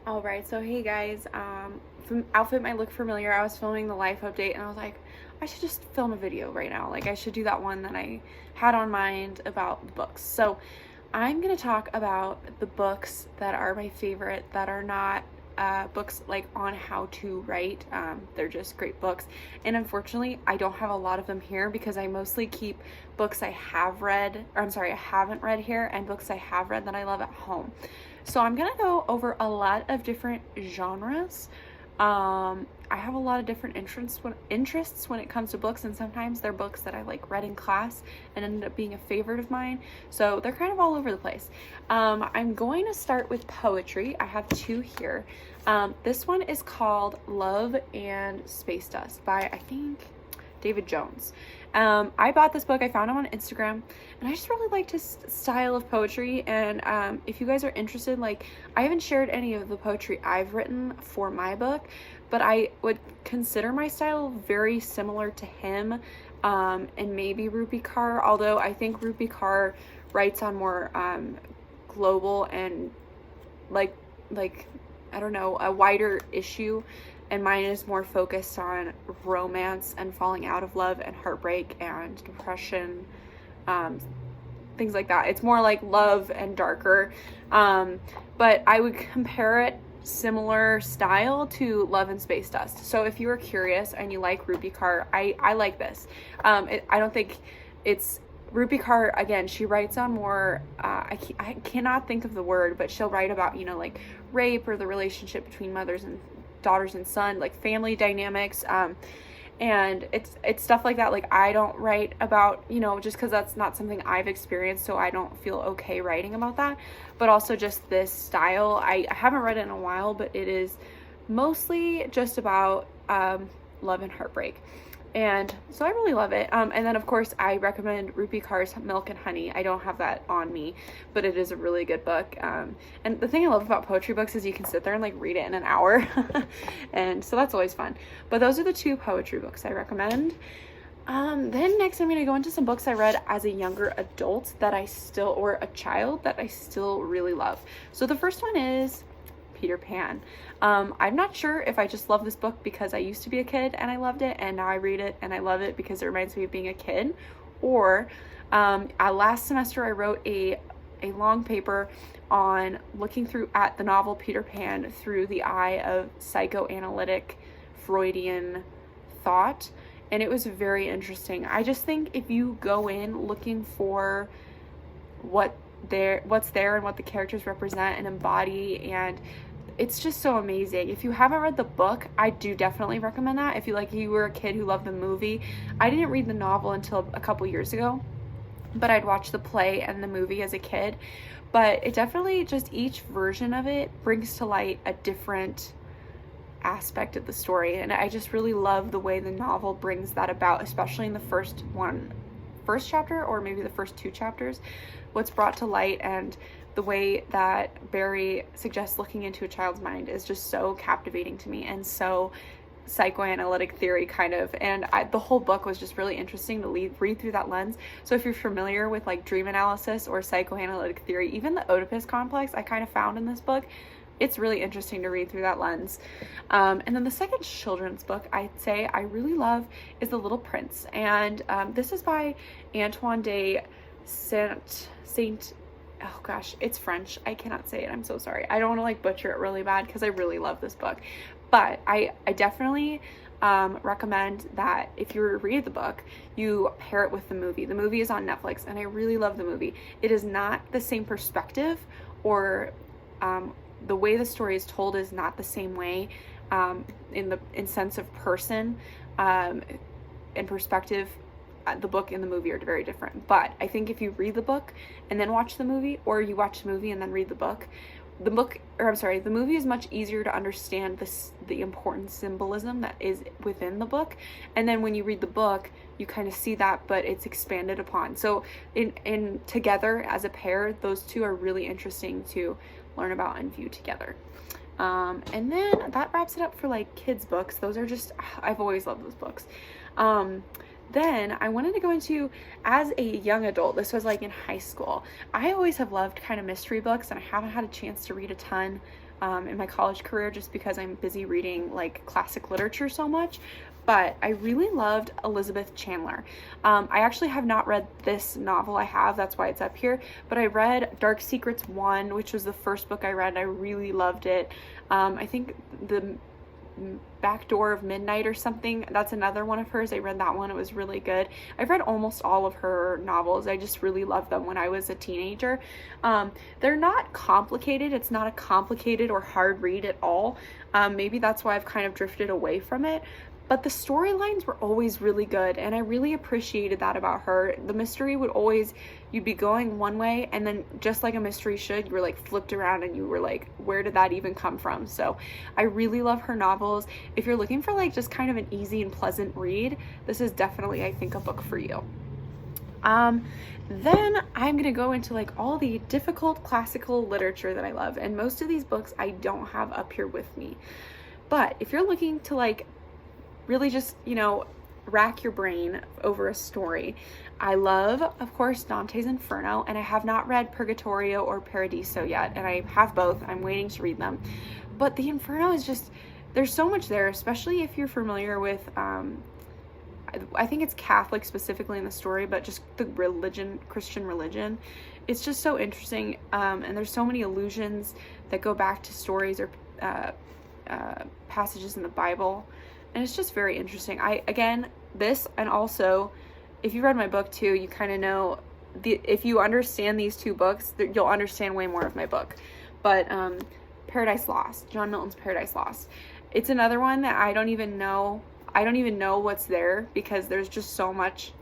All right, so hey guys, outfit might look familiar. I was filming the life update and I was like, I should just film a video right now. Like, I should do that one that I had on mind about the books. So I'm gonna talk about the books that are my favorite, that are not books like on how to write. They're just great books. And unfortunately, I don't have a lot of them here because I mostly keep books I have read, or I'm sorry, I haven't read here, and books I have read that I love at home. So I'm gonna go over a lot of different genres. I have a lot of different interests when it comes to books, and sometimes they're books that I like read in class and ended up being a favorite of mine. So they're kind of all over the place. I'm going to start with poetry. I have two here. This one is called Love and Space Dust by, I think, David Jones. I bought this book. I found him on Instagram, and I just really liked his style of poetry. And if you guys are interested, like, I haven't shared any of the poetry I've written for my book, but I would consider my style very similar to him, and maybe Rupi Kaur, although I think Rupi Kaur writes on more global and like I don't know, a wider issue, and mine is more focused on romance and falling out of love and heartbreak and depression, things like that. It's more like love and darker, but I would compare it similar style to Love and Space Dust. So if you are curious and you like Rupi Kaur, I like this. I don't think it's Rupi Kaur, again, she writes on more, I cannot think of the word, but she'll write about, like rape or the relationship between mothers and daughters and son, like family dynamics. And it's stuff like that. Like, I don't write about, just because that's not something I've experienced, so I don't feel okay writing about that. But also just this style, I haven't read it in a while, but it is mostly just about love and heartbreak. And so I really love it. And then, of course, I recommend Rupi Kaur's Milk and Honey. I don't have that on me, but it is a really good book. And the thing I love about poetry books is you can sit there and like read it in an hour. And so that's always fun. But those are the two poetry books I recommend. Then next I'm going to go into some books I read as a younger adult or a child that I still really love. So the first one is Peter Pan. I'm not sure if I just love this book because I used to be a kid and I loved it, and now I read it and I love it because it reminds me of being a kid, or last semester I wrote a long paper on looking through at the novel Peter Pan through the eye of psychoanalytic Freudian thought, and it was very interesting. I just think if you go in looking for what's there and what the characters represent and embody, and it's just so amazing. If you haven't read the book, I do definitely recommend that. If you were a kid who loved the movie, I didn't read the novel until a couple years ago, but I'd watched the play and the movie as a kid. But it definitely, just each version of it brings to light a different aspect of the story, and I just really love the way the novel brings that about, especially in the first chapter, or maybe the first two chapters, what's brought to light, and the way that Barry suggests looking into a child's mind is just so captivating to me, and so psychoanalytic theory kind of, and the whole book was just really interesting to read through that lens. So if you're familiar with like dream analysis or psychoanalytic theory, even the Oedipus complex I kind of found in this book, it's really interesting to read through that lens. And then the second children's book I'd say I really love is The Little Prince, and this is by Antoine de Saint, oh gosh, it's French, I cannot say it, I'm so sorry. I don't want to like butcher it really bad because I really love this book, but I definitely recommend that if you read the book, you pair it with the movie. The movie is on Netflix, and I really love the movie. It is not the same perspective, or the way the story is told is not the same way, in sense of person, and perspective. The book and the movie are very different, but I think if you read the book and then watch the movie, or you watch the movie and then read the movie is much easier to understand the important symbolism that is within the book, and then when you read the book you kind of see that, but it's expanded upon. So in together as a pair, those two are really interesting to learn about and view together. And then that wraps it up for like kids books. Those are just, I've always loved those books. Then I wanted to go into, as a young adult, this was like in high school, I always have loved kind of mystery books, and I haven't had a chance to read a ton in my college career, just because I'm busy reading like classic literature so much. But I really loved Elizabeth Chandler. I actually have not read this novel. That's why it's up here. But I read Dark Secrets 1, which was the first book I read, and I really loved it. I think the Back Door of Midnight or something, that's another one of hers. I read that one. It was really good. I've read almost all of her novels. I just really loved them when I was a teenager. They're not complicated. It's not a complicated or hard read at all. Maybe that's why I've kind of drifted away from it. But the storylines were always really good, and I really appreciated that about her. The mystery would always, you'd be going one way, and then just like a mystery should, you were like flipped around and you were like, where did that even come from? So I really love her novels. If you're looking for like just kind of an easy and pleasant read, this is definitely, I think, a book for you. Then I'm gonna go into like all the difficult classical literature that I love, and most of these books I don't have up here with me. But if you're looking to like really just, rack your brain over a story, I love, of course, Dante's Inferno, and I have not read Purgatorio or Paradiso yet, and I have both. I'm waiting to read them. But the Inferno is just, there's so much there, especially if you're familiar with, I think it's Catholic specifically in the story, but just the religion, Christian religion. It's just so interesting, and there's so many allusions that go back to stories or passages in the Bible. And it's just very interesting. This, and also, if you read my book too, you kind of know, if you understand these two books, you'll understand way more of my book. But Paradise Lost, John Milton's Paradise Lost. It's another one that I don't even know what's there, because there's just so much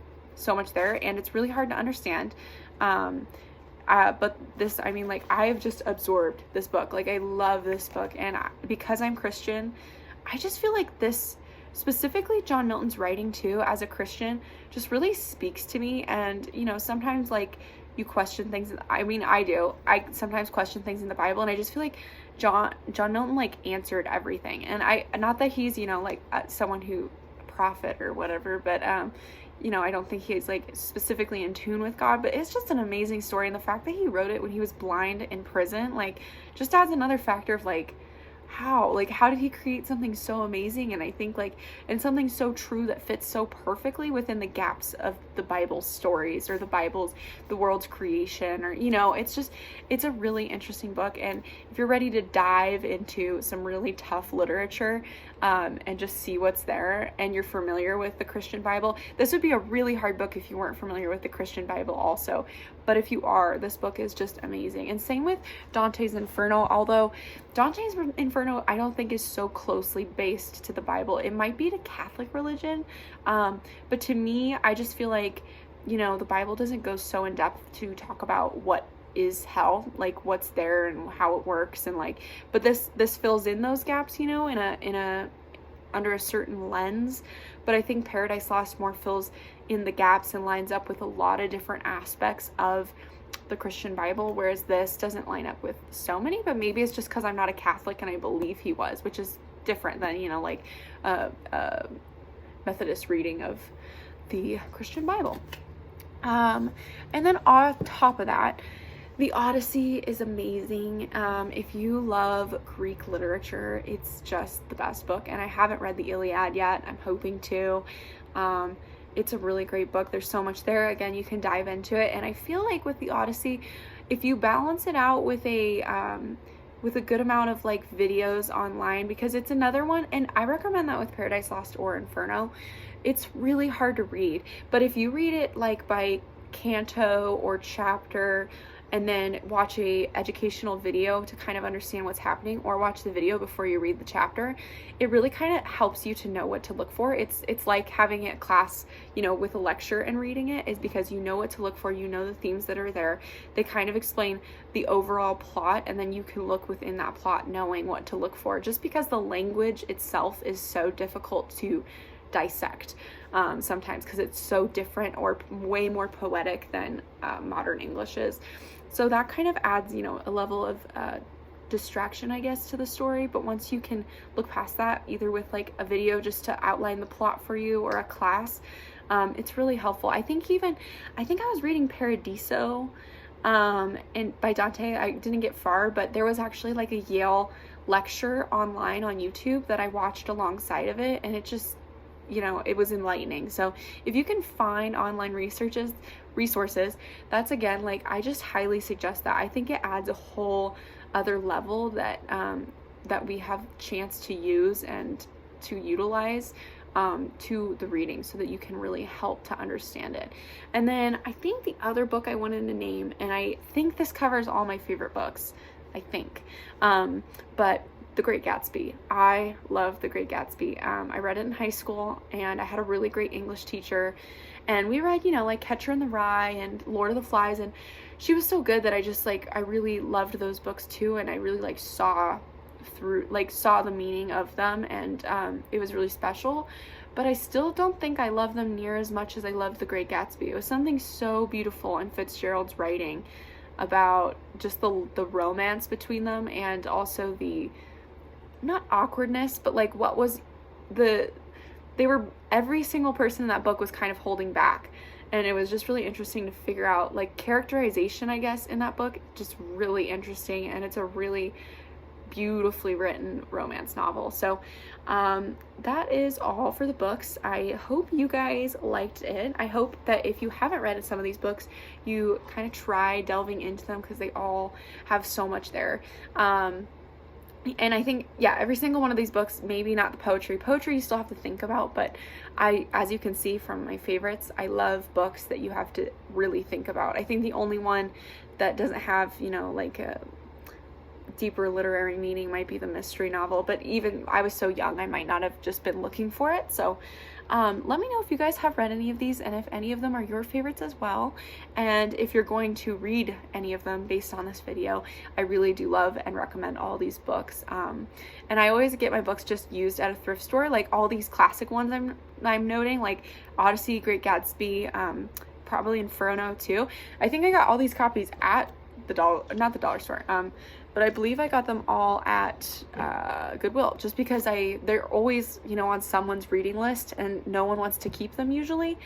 there, and it's really hard to understand. But this, I've just absorbed this book. Like, I love this book, and because I'm Christian, I just feel like this, specifically John Milton's writing too, as a Christian, just really speaks to me. And, sometimes like you question things. I do. I sometimes question things in the Bible, and I just feel like John Milton like answered everything. And not that he's, someone who, prophet or whatever, but, I don't think he's like specifically in tune with God, but it's just an amazing story. And the fact that he wrote it when he was blind in prison, like, just adds another factor of like, how did he create something so amazing, and I think like, and something so true that fits so perfectly within the gaps of the Bible's stories, or the world's creation, or it's a really interesting book. And if you're ready to dive into some really tough literature, and just see what's there, and you're familiar with the Christian Bible, this would be a really hard book if you weren't familiar with the Christian Bible also. But if you are, this book is just amazing. And same with Dante's Inferno, although Dante's Inferno I don't think is so closely based to the Bible. It might be to Catholic religion, but to me, I just feel like, the Bible doesn't go so in depth to talk about what is hell, like what's there and how it works, and like, but this fills in those gaps, in a under a certain lens. But I think Paradise Lost more fills in the gaps and lines up with a lot of different aspects of the Christian Bible, whereas this doesn't line up with so many. But maybe it's just because I'm not a Catholic and I believe he was, which is different than, like a Methodist reading of the Christian Bible. And then on top of that, the Odyssey is amazing. If you love Greek literature, it's just the best book. And I haven't read the Iliad yet. I'm hoping to. It's a really great book. There's so much there. Again, you can dive into it. And I feel like with the Odyssey, if you balance it out with a good amount of like videos online, because it's another one, and I recommend that with Paradise Lost or Inferno, it's really hard to read. But if you read it like by canto or chapter, and then watch a educational video to kind of understand what's happening, or watch the video before you read the chapter, it really kind of helps you to know what to look for. It's like having a class, with a lecture and reading it, is because you know what to look for, the themes that are there. They kind of explain the overall plot, and then you can look within that plot knowing what to look for, just because the language itself is so difficult to dissect sometimes, because it's so different or way more poetic than modern English is. So that kind of adds, a level of distraction, I guess, to the story. But once you can look past that, either with like a video just to outline the plot for you, or a class, it's really helpful. I think I was reading Paradiso and by Dante. I didn't get far, but there was actually like a Yale lecture online on YouTube that I watched alongside of it, and it just, you know, it was enlightening. So if you can find online resources, that's, again, like, I just highly suggest that. I think it adds a whole other level that that we have chance to use and to utilize to the reading, so that you can really help to understand it. And then I think the other book I wanted to name, and I think this covers all my favorite books, I think, but The Great Gatsby. I love The Great Gatsby. I read it in high school, and I had a really great English teacher, and we read, you know, like Catcher in the Rye and Lord of the Flies, and she was so good that I just, like, I really loved those books too, and I really, like, saw the meaning of them, and it was really special. But I still don't think I love them near as much as I loved The Great Gatsby. It was something so beautiful in Fitzgerald's writing about just the romance between them, and also the, not awkwardness, but like what was every single person in that book was kind of holding back, and it was just really interesting to figure out, like, characterization, I guess, in that book, just really interesting, and it's a really beautifully written romance novel. So that is all for the books. I hope you guys liked it. I hope that if you haven't read some of these books, you kind of try delving into them, because they all have so much there. And I think, yeah, every single one of these books, maybe not the poetry you still have to think about, but as you can see from my favorites, I love books that you have to really think about. I think the only one that doesn't have, you know, like a deeper literary meaning might be the mystery novel, but even I was so young, I might not have just been looking for it. So let me know if you guys have read any of these, and if any of them are your favorites as well, and if you're going to read any of them based on this video. I really do love and recommend all these books, and I always get my books just used at a thrift store, like all these classic ones I'm noting, like Odyssey, Great Gatsby, probably Inferno too. I think I got all these copies at the dollar store, but I believe I got them all at Goodwill, just because they're always, you know, on someone's reading list, and no one wants to keep them usually.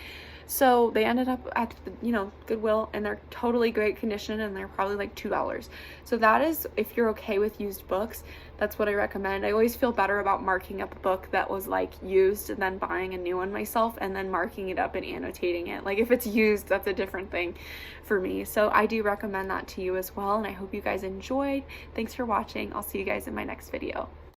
So they ended up at, you know, Goodwill, and they're totally great condition, and they're probably like $2. So that is, if you're okay with used books, that's what I recommend. I always feel better about marking up a book that was like used and then buying a new one myself and then marking it up and annotating it. Like if it's used, that's a different thing for me. So I do recommend that to you as well, and I hope you guys enjoyed. Thanks for watching. I'll see you guys in my next video.